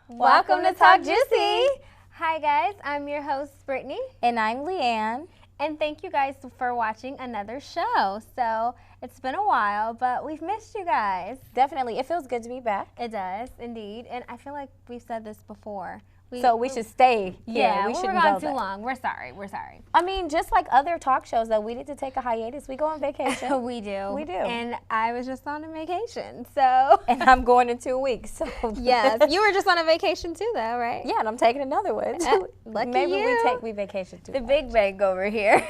Welcome to Talk Juicy. Hi guys, I'm your host Brittany. And I'm Leanne. And thank you guys for watching another show. So it's been a while, but we've missed you guys. Definitely, it feels good to be back. It does, indeed. And I feel like we've said this before. We should stay here. Yeah, we we're gone too long. We're sorry. I mean, just like other talk shows, though, we need to take a hiatus. We go on vacation. We do. We do. And I was just on a vacation, so. And I'm going in 2 weeks, so. Yes, you were just on a vacation too, though, right? Yeah, and I'm taking another one. Lucky Maybe you. we vacation too. The big bag over here.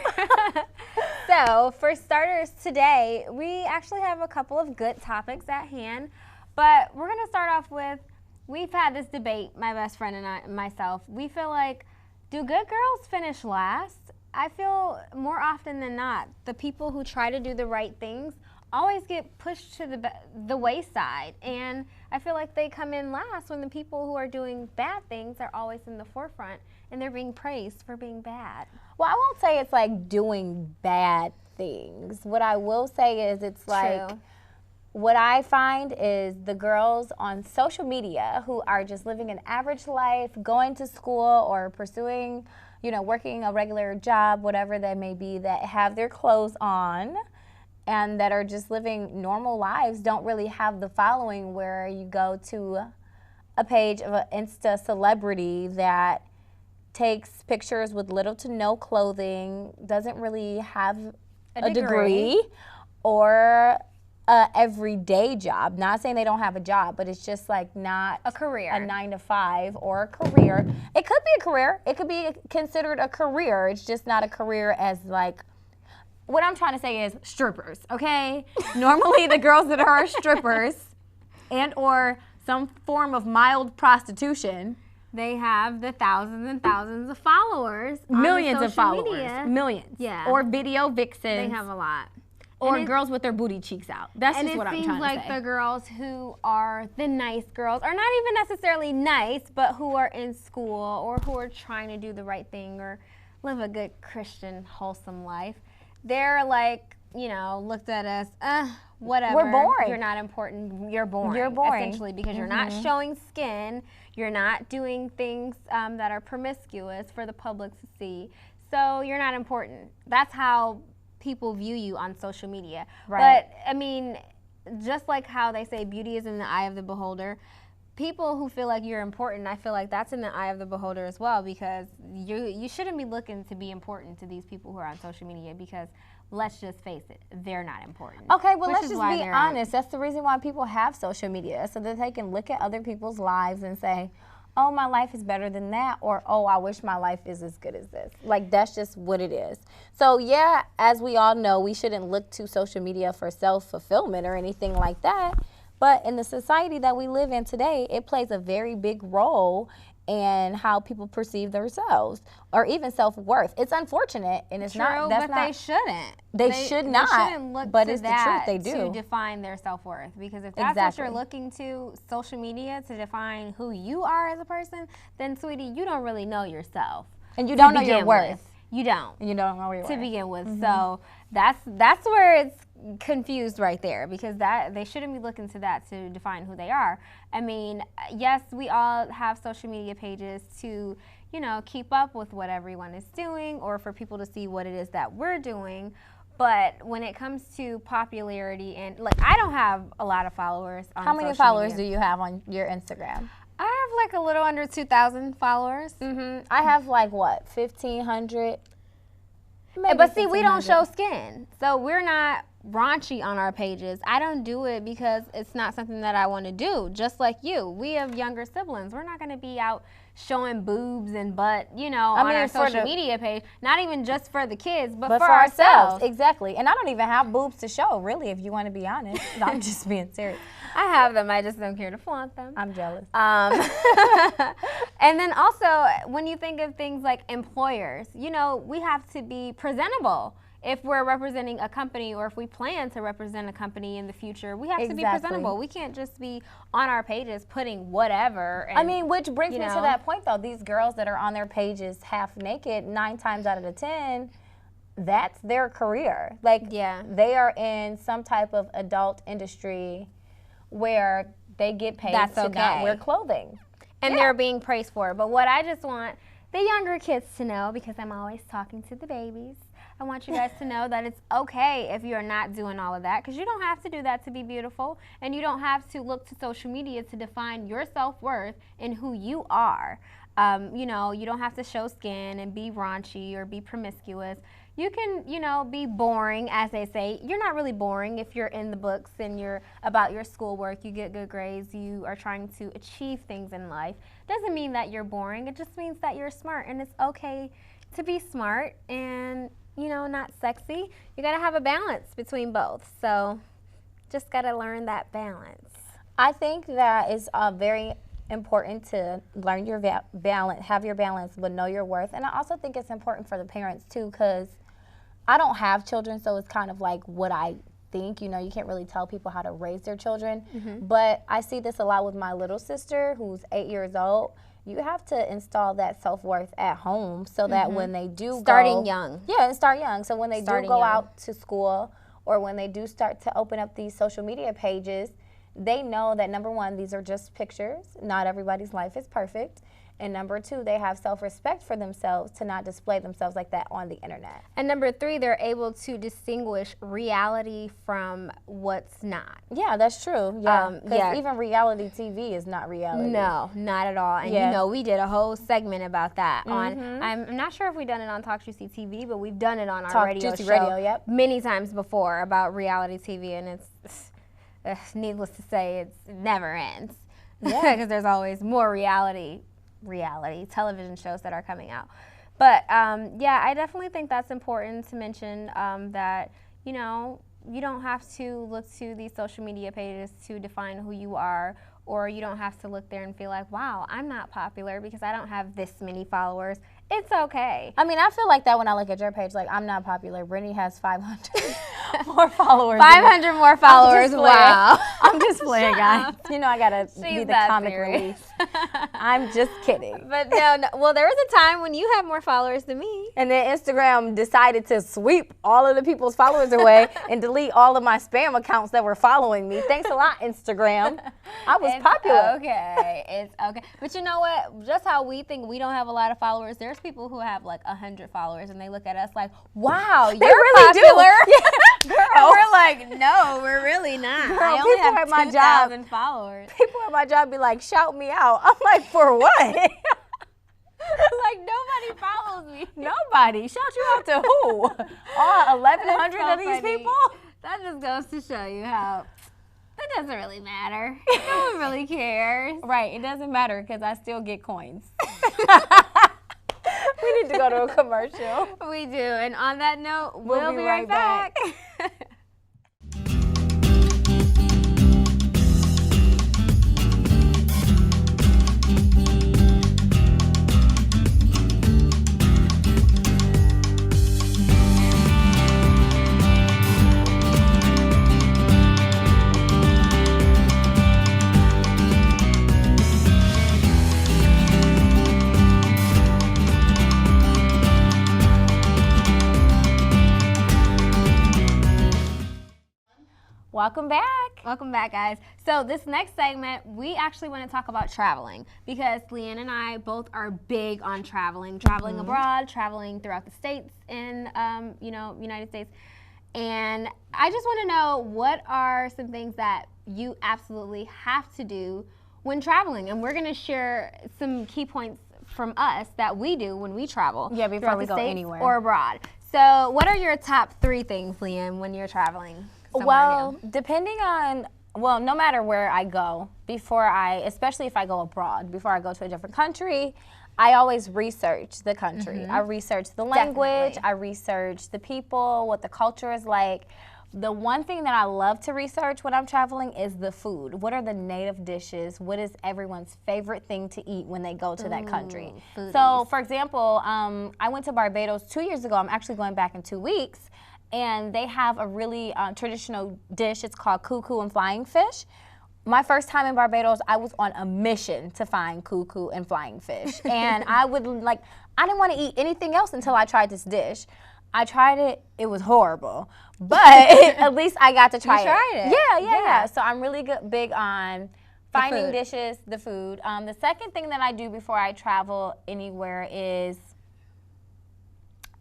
So, for starters today, we actually have a couple of good topics at hand, but we're going to start off with, we've had this debate, my best friend and myself. We feel like, do good girls finish last? I feel more often than not, the people who try to do the right things always get pushed to the wayside. And I feel like they come in last when the people who are doing bad things are always in the forefront and they're being praised for being bad. Well, I won't say it's like doing bad things. What I will say is it's like, True. what I find is the girls on social media who are just living an average life, going to school or pursuing, working a regular job, whatever that may be, that have their clothes on and that are just living normal lives, don't really have the following where you go to a page of an Insta celebrity that takes pictures with little to no clothing, doesn't really have a degree or a everyday job. Not saying they don't have a job, but it's just like not a career, a 9 to 5 or a career. It could be a career. It could be considered a career. It's just not a career as like, what I'm trying to say is strippers, okay? Normally the girls that are strippers and or some form of mild prostitution, they have the thousands and thousands of followers. Millions of followers. Media. Millions. Yeah. Or video vixens. They have a lot. Or girls with their booty cheeks out. That's just what I'm trying to say. And it seems like the girls who are the nice girls, or not even necessarily nice, but who are in school or who are trying to do the right thing or live a good Christian, wholesome life, they're like, looked at us, whatever. We're boring. You're not important. You're boring. You're boring. Essentially, because you're not showing skin. You're not doing things that are promiscuous for the public to see. So you're not important. That's how people view you on social media. Right. But, I mean, just like how they say beauty is in the eye of the beholder, people who feel like you're important, I feel like that's in the eye of the beholder as well, because you shouldn't be looking to be important to these people who are on social media, because let's just face it, they're not important. Okay, well, let's just be honest. That's the reason why people have social media, so that they can look at other people's lives and say, oh, my life is better than that, or oh, I wish my life is as good as this. Like, that's just what it is. So yeah, as we all know, we shouldn't look to social media for self-fulfillment or anything like that. But in the society that we live in today, it plays a very big role in how people perceive themselves or even self-worth. It's unfortunate, and it's not. That's but not, they shouldn't. They should not. They shouldn't look but to it's that the truth. They do to define their self-worth, because if that's what you're looking to, social media, to define who you are as a person, then sweetie, you don't really know yourself, and you don't know your worth. You don't. You don't know your worth to begin with. So that's where it's confused right there, because that they shouldn't be looking to that to define who they are. I mean, yes, we all have social media pages to, keep up with what everyone is doing, or for people to see what it is that we're doing. But when it comes to popularity, and like, I don't have a lot of followers on social media. How many followers do you have on your Instagram? I have like a little under 2,000 followers. I have like what, 1,500? But see, we don't show skin, so we're not raunchy on our pages. I don't do it because it's not something that I want to do. Just like you, we have younger siblings. We're not going to be out showing boobs and butt, on our social media page. Not even just for the kids, but for ourselves. Exactly. And I don't even have boobs to show, really, if you want to be honest. I'm just being serious. I have them. I just don't care to flaunt them. I'm jealous. And then also, when you think of things like employers, we have to be presentable. if we're representing a company or if we plan to represent a company in the future, we have to be presentable. We can't just be on our pages putting whatever. And, I mean, which brings me to that point, though. These girls that are on their pages half naked, 9 times out of the 10, that's their career. Like, they are in some type of adult industry where they get paid to not wear clothing. And they're being praised for it. But what I just want the younger kids to know, because I'm always talking to the babies, I want you guys to know that it's okay if you're not doing all of that, because you don't have to do that to be beautiful, and you don't have to look to social media to define your self-worth and who you are. You know, you don't have to show skin and be raunchy or be promiscuous. You can, you know, be boring, as they say. You're not really boring if you're in the books and you're about your schoolwork, you get good grades, you are trying to achieve things in life. Doesn't mean that you're boring. It just means that you're smart, and it's okay to be smart and, you know, not sexy. You gotta have a balance between both. So just gotta learn that balance. I think that is very important to learn your balance, have your balance, but know your worth. And I also think it's important for the parents too, because I don't have children, so it's kind of like what I think. You know, you can't really tell people how to raise their children. But I see this a lot with my little sister, who's 8 years old. You have to install that self-worth at home so that when they do Starting young. Yeah, and start young. So when they do go out to school, or when they do start to open up these social media pages, they know that, number one, these are just pictures. Not everybody's life is perfect. And number two, they have self-respect for themselves to not display themselves like that on the internet. And number three, they're able to distinguish reality from what's not. Yeah, that's true. Yeah, because even reality TV is not reality. No, not at all. And you know, we did a whole segment about that on, I'm not sure if we've done it on Talk Juicy TV, but we've done it on our radio show many times before about reality TV, and it's needless to say, it never ends. Yeah, because there's always more reality television shows that are coming out. But yeah, I definitely think that's important to mention, that, you know, you don't have to look to these social media pages to define who you are, or you don't have to look there and feel like, wow, I'm not popular because I don't have this many followers. It's okay. I mean, I feel like that when I look at your page, like, I'm not popular. Brittany has 500 more followers. 500 more followers, wow. I'm just playing, guys. You know, I gotta be the comic relief. I'm just kidding. But no, well, there was a time when you had more followers than me. And then Instagram decided to sweep all of the people's followers away and delete all of my spam accounts that were following me. Thanks a lot, Instagram. I was popular. Okay, it's okay. But you know what? Just how we think we don't have a lot of followers, there's people who have like 100 followers, and they look at us like, wow, you're really popular. Do. Girl. And we're like, no, we're really not. Girl, I only have at my 2,000 followers. People at my job be like, shout me out. I'm like, for what? Like, nobody follows me. Nobody. Shout you out to who? All 1,100 of these people? That just goes to show you how that doesn't really matter. No one really cares. Right, it doesn't matter because I still get coins. We need to go to a commercial. We do. And on that note, we'll be right back. Welcome back. Welcome back, guys. So this next segment, we actually want to talk about traveling, because Leanne and I both are big on traveling abroad, traveling throughout the states in, you know, United States. And I just want to know, what are some things that you absolutely have to do when traveling? And we're going to share some key points from us that we do when we travel. Yeah, before we go anywhere. Or abroad. So what are your top 3 things, Leanne, when you're traveling? Well, depending on, well, no matter where I go, especially if I go abroad, before I go to a different country, I always research the country. I research the language, I research the people, what the culture is like. The one thing that I love to research when I'm traveling is the food. What are the native dishes? What is everyone's favorite thing to eat when they go to that country? Foodies. So, for example, I went to Barbados 2 years ago. I'm actually going back in 2 weeks. and they have a really traditional dish. It's called cuckoo and flying fish. My first time in Barbados, I was on a mission to find cuckoo and flying fish. And I didn't want to eat anything else until I tried this dish. I tried it, it was horrible. But at least I got to try it. You tried it? Yeah. So I'm really big on finding dishes, the food. The second thing that I do before I travel anywhere is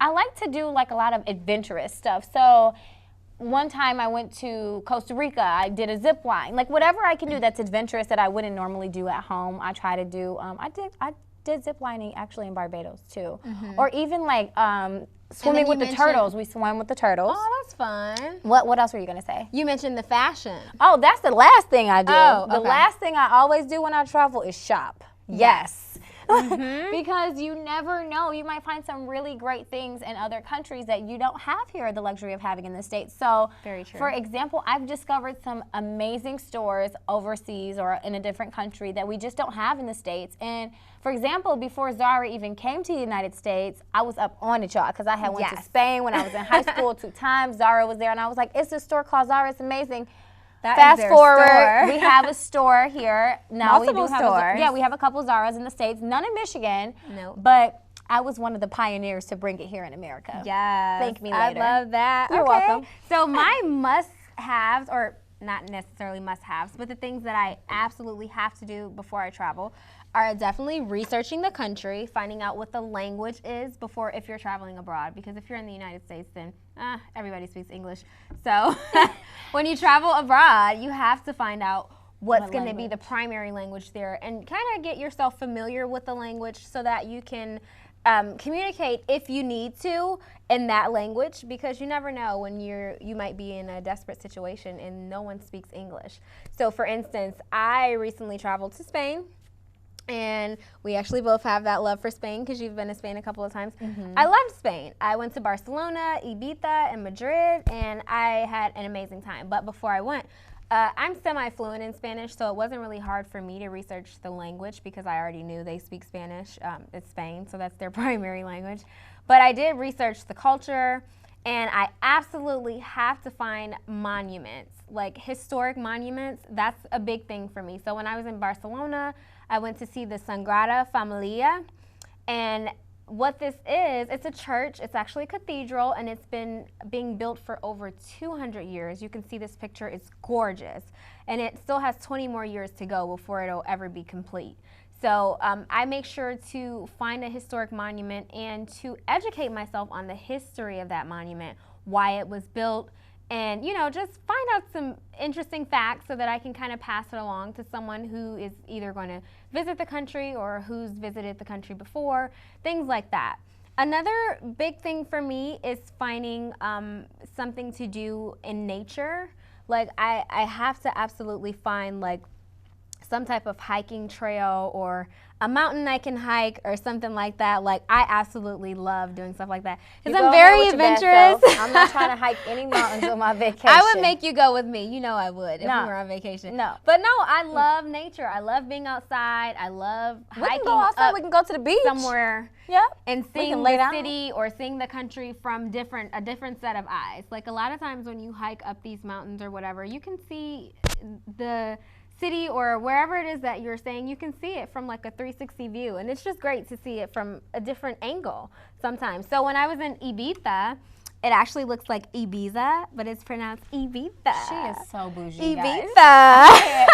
I like to do like a lot of adventurous stuff. So one time I went to Costa Rica, I did a zip line. Like whatever I can do that's adventurous that I wouldn't normally do at home, I try to do. I did zip lining actually in Barbados too. Or even like swimming with the turtles. We swam with the turtles. Oh, that's fun. What else were you gonna say? You mentioned the fashion. Oh, that's the last thing I do. Oh, The last thing I always do when I travel is shop. Yes. Because you never know. You might find some really great things in other countries that you don't have here the luxury of having in the States. So, very true. For example, I've discovered some amazing stores overseas or in a different country that we just don't have in the States. And for example, before Zara even came to the United States, I was up on it, y'all, because I had went to Spain when I was in high school 2 times. Zara was there, and I was like, it's a store called Zara. It's amazing. Fast forward, we have a store here. Now we do have stores. We have a couple Zaras in the States, none in Michigan. Nope. But I was one of the pioneers to bring it here in America. Yes. Thank me later. I love that. You're welcome. So my must-haves, or not necessarily must-haves, but the things that I absolutely have to do before I travel are definitely researching the country, finding out what the language is before if you're traveling abroad. Because if you're in the United States, then everybody speaks English. So when you travel abroad, you have to find out what's going to be the primary language there and kind of get yourself familiar with the language so that you can communicate if you need to in that language, because you never know when you might be in a desperate situation and no one speaks English. So for instance, I recently traveled to Spain. And we actually both have that love for Spain because you've been to Spain a couple of times. I loved Spain. I went to Barcelona, Ibiza, and Madrid, and I had an amazing time. But before I went, I'm semi-fluent in Spanish, so it wasn't really hard for me to research the language because I already knew they speak Spanish. It's Spain, so that's their primary language. But I did research the culture, and I absolutely have to find monuments, like historic monuments. That's a big thing for me. So when I was in Barcelona, I went to see the Sagrada Familia, and what this is, it's a church, it's actually a cathedral, and it's been being built for over 200 years. You can see this picture, it's gorgeous, and it still has 20 more years to go before it'll ever be complete. So I make sure to find a historic monument and to educate myself on the history of that monument, why it was built, and just find out some interesting facts so that I can kind of pass it along to someone who is either going to visit the country or who's visited the country before, things like that. Another big thing for me is finding something to do in nature. Like I have to absolutely find like some type of hiking trail or a mountain I can hike or something like that. Like I absolutely love doing stuff like that because I'm very adventurous. I'm not trying to hike any mountains on my vacation. I would make you go with me. You know I would if we were on vacation. No. But no, I love nature. I love being outside. I love hiking. We can go outside. We can go to the beach somewhere. Yeah. And seeing the city or seeing the country from a different set of eyes. Like a lot of times when you hike up these mountains or whatever, you can see the city or wherever it is that you're staying, you can see it from like a 360 view, and it's just great to see it from a different angle sometimes. So when I was in Ibiza, it actually looks like Ibiza, but it's pronounced Ibiza. She is so bougie, Ibiza. Guys.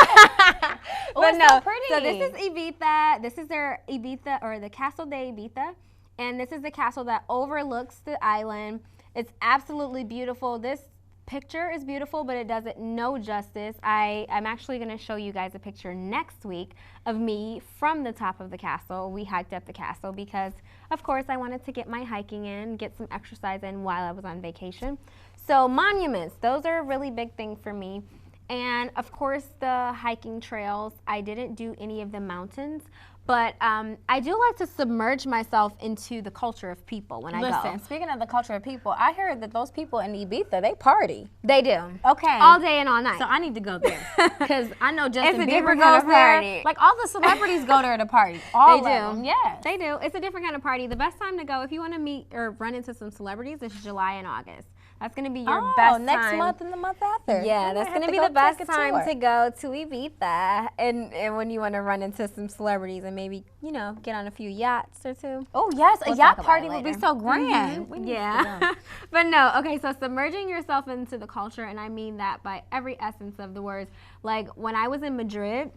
But no, so pretty. So this is Ibiza. This is their Ibiza, or the Castle de Ibiza, and this is the castle that overlooks the island. It's absolutely beautiful. This picture is beautiful, but it does it no justice. I'm actually going to show you guys a picture next week of me from the top of the castle. We hiked up the castle because, of course, I wanted to get my hiking in, get some exercise in while I was on vacation. So monuments, those are a really big thing for me. And, of course, the hiking trails. I didn't do any of the mountains, but I do like to submerge myself into the culture of people when I go. Listen, speaking of the culture of people, I heard that those people in Ibiza, they party. They do. Okay. All day and all night. So I need to go there because I know Justin It's a Bieber different goes kind of there. party. Like all the celebrities go there to party. All They of do. them. Yeah. They do. It's a different kind of party. The best time to go if you want to meet or run into some celebrities is July and August. That's going to be your best time. Next month and the month after. Yeah, that's going to be the best time to go to Ibiza. And when you want to run into some celebrities and maybe, you know, get on a few yachts or two. Oh, yes. A yacht party would be so grand. Yeah. But no, okay, so submerging yourself into the culture, and I mean that by every essence of the words. Like, when I was in Madrid,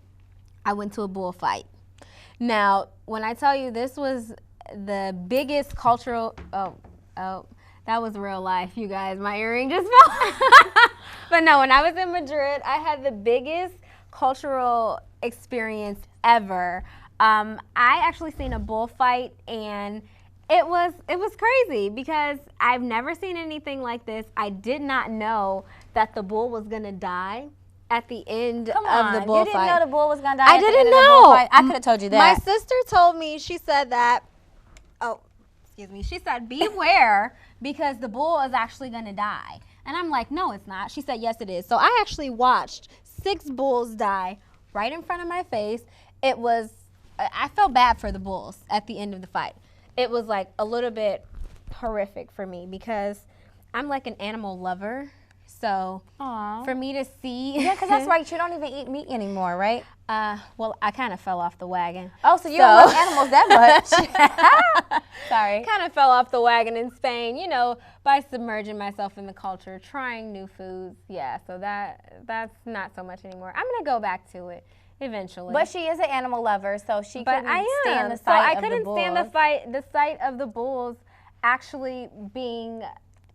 I went to a bullfight. Now, when I tell you this was the biggest cultural, that was real life, you guys. My earring just fell. But no, when I was in Madrid, I had the biggest cultural experience ever. I actually seen a bullfight, and it was crazy because I've never seen anything like this. I did not know that the bull was gonna die at the end of the bullfight. You didn't know the bull was gonna die I at the didn't end of the know. bullfight? I could have told you that. My sister told me, she said that, she said, beware because the bull is actually gonna die. And I'm like, no, it's not. She said, yes, it is. So I actually watched 6 bulls die right in front of my face. I felt bad for the bulls at the end of the fight. It was like a little bit horrific for me because I'm like an animal lover. So for me to see. Yeah, because that's right. You don't even eat meat anymore, right? Well, I kind of fell off the wagon. Oh, so you don't love animals that much. Sorry. Kind of fell off the wagon in Spain, you know, by submerging myself in the culture, trying new foods. Yeah, so that's not so much anymore. I'm going to go back to it eventually. But she is an animal lover, so she couldn't stand the sight of the bulls. I couldn't stand the sight of the bulls actually being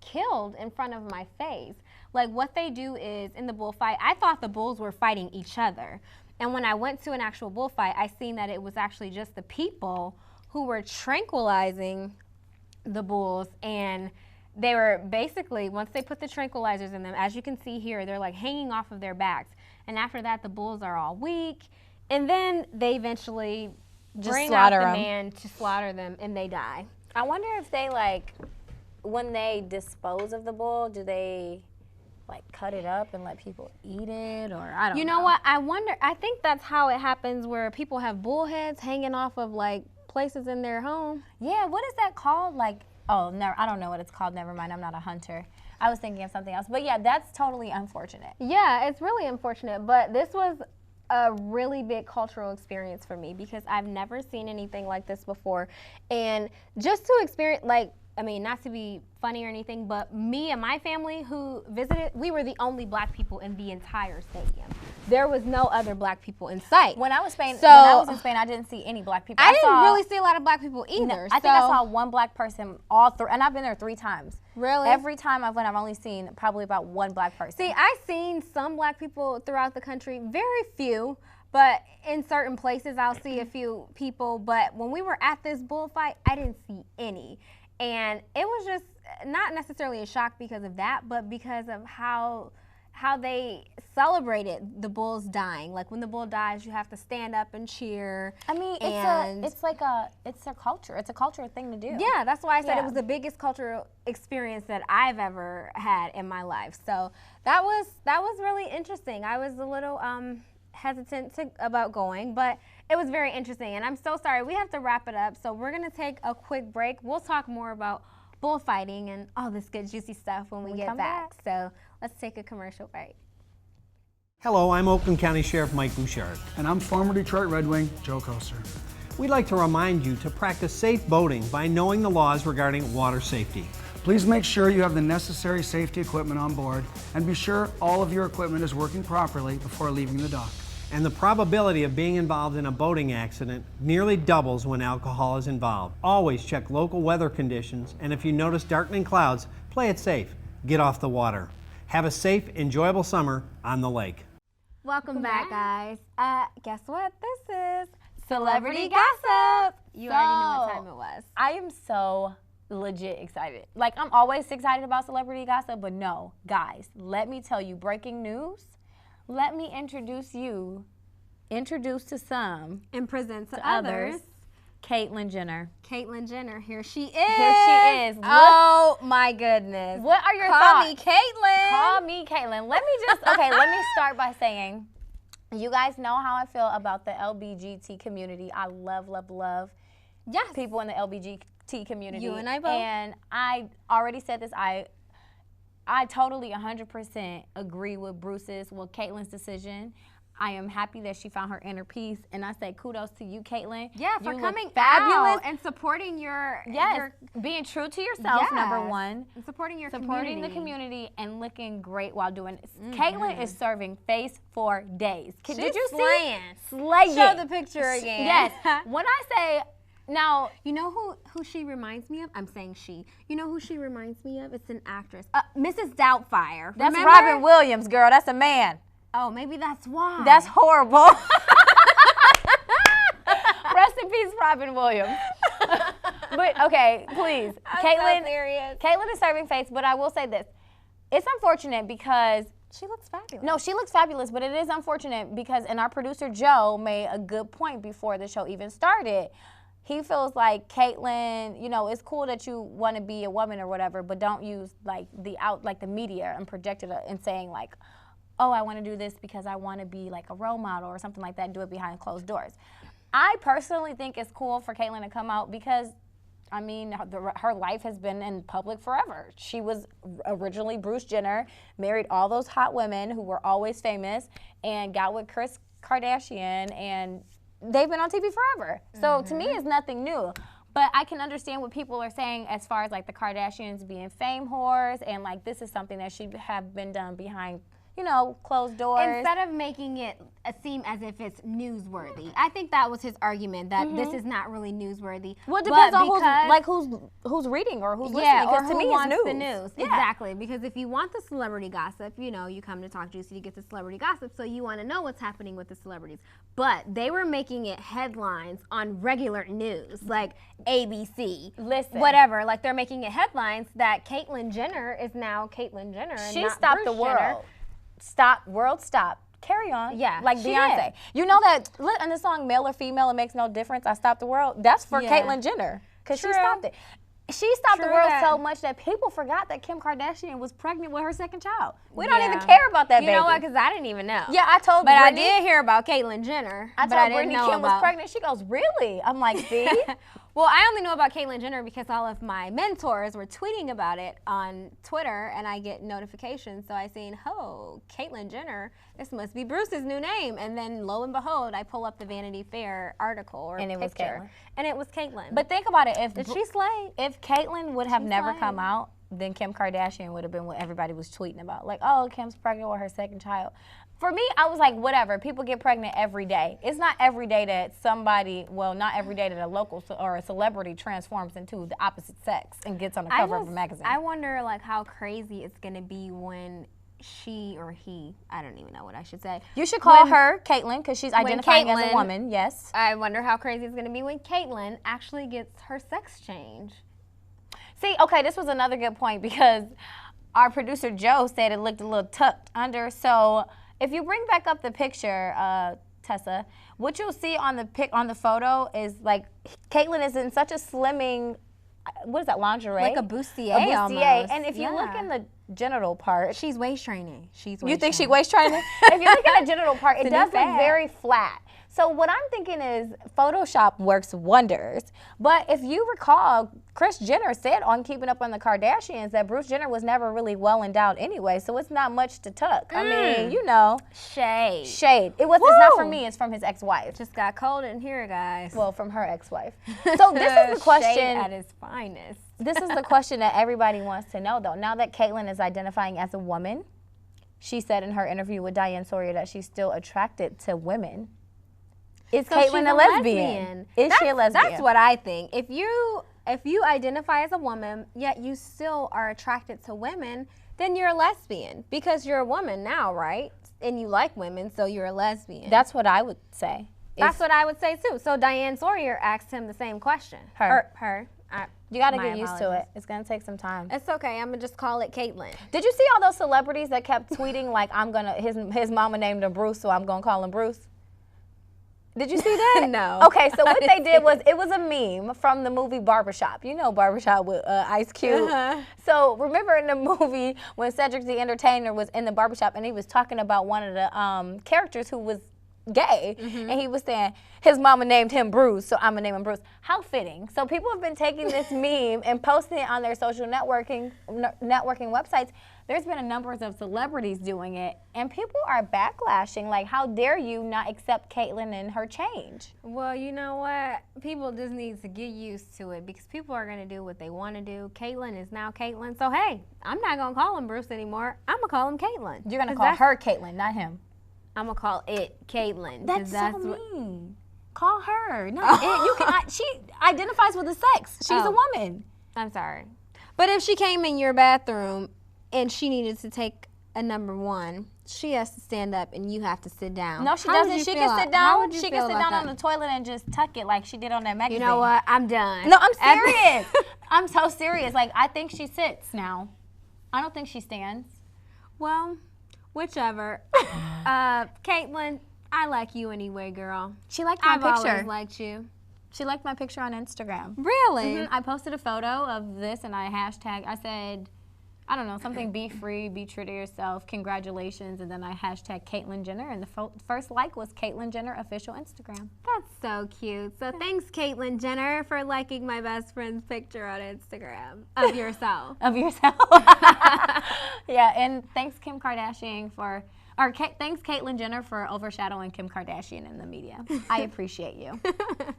killed in front of my face. Like, what they do is, in the bullfight, I thought the bulls were fighting each other. And when I went to an actual bullfight, I seen that it was actually just the people who were tranquilizing the bulls. And they were basically, once they put the tranquilizers in them, as you can see here, they're like hanging off of their backs. And after that, the bulls are all weak. And then they eventually bring out the man to slaughter them, and they die. I wonder if they, like, when they dispose of the bull, do they like cut it up and let people eat it, or I don't know. You know what? I wonder. I think that's how it happens, where people have bull heads hanging off of like places in their home. Yeah, what is that called? Like, oh, never. I don't know what it's called. Never mind. I'm not a hunter. I was thinking of something else. But yeah, that's totally unfortunate. Yeah, it's really unfortunate. But this was a really big cultural experience for me because I've never seen anything like this before, and just to experience, like, I mean, not to be funny or anything, but me and my family who visited, we were the only black people in the entire stadium. There was no other black people in sight. When I was in Spain, I didn't see any black people. I didn't really see a lot of black people either. No, I think I saw one black person and I've been there 3 times. Really? Every time I've went, I've only seen probably about 1 black person. See, I've seen some black people throughout the country, very few, but in certain places I'll see a few people. But when we were at this bullfight, I didn't see any. And it was just not necessarily a shock because of that, but because of how they celebrated the bulls dying. Like, when the bull dies, you have to stand up and cheer. I mean, it's a culture. It's a cultural thing to do. Yeah, that's why I said it was the biggest cultural experience that I've ever had in my life. So that was really interesting. I was a little hesitant about going, but it was very interesting. And I'm so sorry, we have to wrap it up. So we're gonna take a quick break. We'll talk more about bullfighting and all this good juicy stuff when we get back. So let's take a commercial break. Hello, I'm Oakland County Sheriff Mike Bouchard. And I'm former Detroit Red Wing Joe Koster. We'd like to remind you to practice safe boating by knowing the laws regarding water safety. Please make sure you have the necessary safety equipment on board, and be sure all of your equipment is working properly before leaving the dock. And the probability of being involved in a boating accident nearly doubles when alcohol is involved. Always check local weather conditions, and if you notice darkening clouds, play it safe. Get off the water. Have a safe, enjoyable summer on the lake. Welcome back, guys. Guess what this is? Celebrity Gossip. You already know what time it was. I am so legit excited. Like, I'm always excited about Celebrity Gossip, but no, guys, let me tell you, breaking news. Let me introduce to some, and present to others, Caitlyn Jenner. Caitlyn Jenner, here she is. Here she is. Oh my goodness. What are your thoughts? Call me Caitlyn. Call me Caitlyn. Let me start by saying, you guys know how I feel about the LBGT community. I love people in the LBGT community. You and I both. And I already said this, I totally 100% agree with Caitlyn's decision. I am happy that she found her inner peace, and I say kudos to you, Caitlyn. Yeah, for you coming fabulous out and supporting your being true to yourself. Number one, and supporting your the community, and looking great while doing this. Caitlyn is serving face for days. She's Did you slaying. see? Slaying. Show the picture again. Yes. When I say now, you know who she reminds me of? I'm saying she. You know who she reminds me of? It's an actress, Mrs. Doubtfire. That's Remember? Robin Williams, girl. That's a man. Oh, maybe that's why. That's horrible. Rest in peace, Robin Williams. But okay, please, Caitlyn is serving face. But I will say this: it's unfortunate because she looks fabulous. No, she looks fabulous, but it is unfortunate because, and our producer Joe made a good point before the show even started. He feels like Caitlyn, you know, it's cool that you want to be a woman or whatever, but don't use like the media and project it and saying like, oh, I want to do this because I want to be like a role model or something like that and do it behind closed doors. I personally think it's cool for Caitlyn to come out because, I mean, her life has been in public forever. She was originally Bruce Jenner, married all those hot women who were always famous, and got with Kris Kardashian, and they've been on TV forever. So to me, it's nothing new. But I can understand what people are saying as far as like the Kardashians being fame whores, and like this is something that should have been done behind, you know, closed doors. Instead of making it seem as if it's newsworthy. I think that was his argument, that this is not really newsworthy. Well, it depends on who's reading or who's listening. Or to who me, wants it's the news. news. Yeah. Exactly. Because if you want the celebrity gossip, you know, you come to Talk Juicy to get the celebrity gossip, so you want to know what's happening with the celebrities. But they were making it headlines on regular news, like ABC, whatever. Like they're making it headlines that Caitlyn Jenner is now Caitlyn Jenner, and she not stopped Bruce the world. Jenner. Stop. Carry on. Yeah, like Beyonce. did. You know that in the song "Male or Female, It Makes No Difference." I stopped the world. That's for Caitlyn Jenner because she stopped it. She stopped the world so much that people forgot that Kim Kardashian was pregnant with her second child. We don't even care about that baby. You know what? Because I didn't even know. Yeah, I told. But Brittany, I did hear about Caitlyn Jenner. I told Brittany Kim was pregnant. She goes, "Really?" I'm like, "See." Well, I only know about Caitlyn Jenner because all of my mentors were tweeting about it on Twitter, and I get notifications. So I seen, oh, Caitlyn Jenner, this must be Bruce's new name. And then lo and behold, I pull up the Vanity Fair article or and it was Caitlyn. And it was Caitlyn. But think about it. Did she slay? If Caitlyn would have never come out, then Kim Kardashian would have been what everybody was tweeting about. Like, oh, Kim's pregnant with her second child. For me, I was like, whatever. People get pregnant every day. It's not every day that somebody, well, not every day that a local or a celebrity transforms into the opposite sex and gets on the cover of a magazine. I wonder, like, how crazy it's going to be when she or he, I don't even know what I should say. You should call her Caitlyn because she's identifying as a woman, yes. I wonder how crazy it's going to be when Caitlyn actually gets her sex change. See, okay, this was another good point because our producer Joe said it looked a little tucked under. So if you bring back up the picture, Tessa, what you'll see on the photo is like Caitlyn is in such a slimming, what is that, lingerie? Like a bustier almost. And if you look in the genital part, she's waist training. You think she's waist training? If you look at the genital part, it does look very flat. So what I'm thinking is Photoshop works wonders. But if you recall, Kris Jenner said on Keeping Up on the Kardashians that Bruce Jenner was never really well endowed anyway, so it's not much to tuck. I mean, you know. Shade. It's not from me, it's from his ex-wife. Just got cold in here, guys. Well, from her ex-wife. So this is the question. Shade at its finest. This is the question that everybody wants to know, though. Now that Caitlyn is identifying as a woman, she said in her interview with Diane Sawyer that she's still attracted to women. Is Caitlyn a lesbian? Is she a lesbian? That's what I think. If you identify as a woman, yet you still are attracted to women, then you're a lesbian because you're a woman now, right? And you like women, so you're a lesbian. That's what I would say. That's what I would say too. So Diane Sawyer asked him the same question. Her. You got to get used to it. It's going to take some time. It's okay. I'm going to just call it Caitlyn. Did you see all those celebrities that kept tweeting like, his mama named him Bruce, so I'm going to call him Bruce? Did you see that? No. Okay, so what they did was, it was a meme from the movie Barbershop. You know Barbershop with Ice Cube. So remember in the movie when Cedric the Entertainer was in the barbershop and he was talking about one of the characters who was gay. And he was saying his mama named him Bruce, so I'm gonna name him Bruce. How fitting. So people have been taking this meme and posting it on their social networking websites. There's been a number of celebrities doing it, and people are backlashing. Like, how dare you not accept Caitlyn and her change? Well, you know what? People just need to get used to it because people are going to do what they want to do. Caitlyn is now Caitlyn. So, hey, I'm not going to call him Bruce anymore. I'm going to call him Caitlyn. You're going to call her Caitlyn, not him. I'm going to call it Caitlyn. That's so mean. Call her, not it. You can. She identifies with the sex. She's a woman. I'm sorry. But if she came in your bathroom and she needed to take a number one, she has to stand up and you have to sit down. No, she doesn't. She can sit down. She can sit down on the toilet and just tuck it like she did on that magazine. You know what? I'm done. No, I'm serious. I'm so serious. Like, I think she sits now. I don't think she stands. Well, whichever. Caitlyn, I like you anyway, girl. She liked my picture. I've always liked you. She liked my picture on Instagram. Really? I posted a photo of this and I said, I don't know, something, be free, be true to yourself, congratulations, and then I hashtag Caitlyn Jenner, and the first like was Caitlyn Jenner official Instagram. That's so cute. So thanks, Caitlyn Jenner, for liking my best friend's picture on Instagram of yourself. Of yourself. Yeah, and thanks Kim Kardashian thanks Caitlyn Jenner for overshadowing Kim Kardashian in the media. I appreciate you.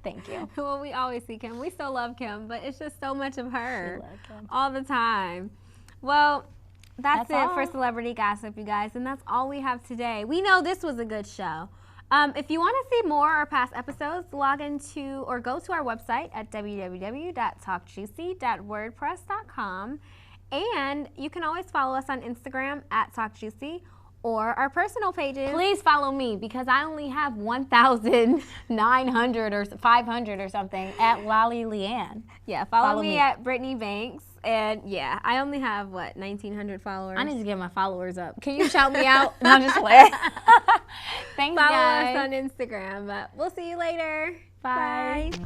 Thank you. Well, we always see Kim. We still love Kim, but it's just so much of her We love Kim. all the time. Well, that's it all. for Celebrity Gossip, you guys, and that's all we have today. We know this was a good show. If you want to see more or past episodes, log into or go to our website at www.talkjuicy.wordpress.com, and you can always follow us on Instagram at TalkJuicy or our personal pages. Please follow me because I only have 1,900 or 500 or something at Lolly Leanne. Yeah, follow me at Brittany Banks. And yeah, I only have, 1,900 followers. I need to get my followers up. Can you shout me out? No, I'm just playing. Thanks, Follow guys. us on Instagram. But we'll see you later. Bye. Bye.